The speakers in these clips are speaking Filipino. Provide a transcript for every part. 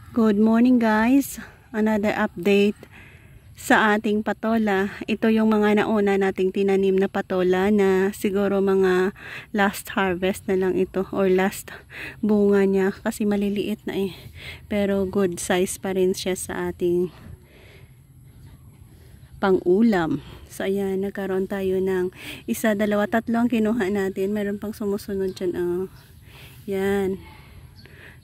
Good morning guys, another update sa ating patola. Ito yung mga nauna nating tinanim na patola na siguro mga last harvest na lang ito or last bunga niya kasi maliliit na eh, pero good size pa rin siya sa ating pang-ulam. So ayan, nagkaroon tayo ng isa, dalawa, tatlo ang kinuha natin. Meron pang sumusunod dyan, oh. Yan.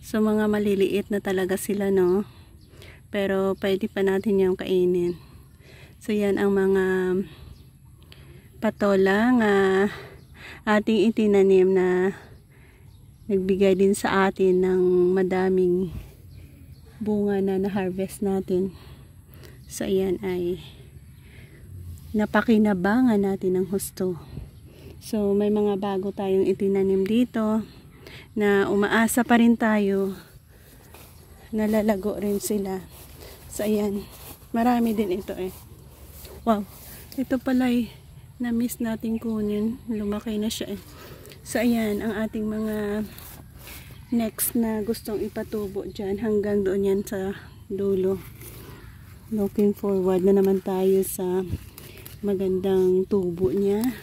So mga maliliit na talaga sila, no? Pero pwede pa natin yung kainin. So yan ang mga patola nga ating itinanim na nagbigay din sa atin ng madaming bunga na na-harvest natin. So yan ay napakinabangan natin ng husto. So may mga bago tayong itinanim dito na umaasa pa rin tayo, nalalago rin sila. So ayan, marami din ito eh. Wow, ito pala eh, na-miss natin kunin, lumaki na siya eh. So ayan, ang ating mga next na gustong ipatubo dyan, hanggang doon yan sa dulo. Looking forward na naman tayo sa magandang tubo niya.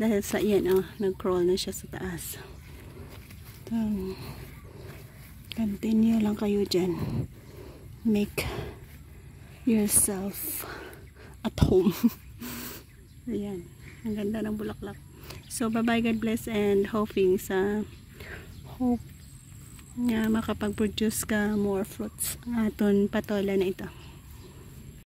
Dahil sa iyan, oh, nag-crawl na siya sa taas. Continue lang kayo dyan. Make yourself at home. Ayan. Ang ganda ng bulaklak. So, bye-bye. God bless and hope nga makapag-produce ka more fruits. Aton patola na ito.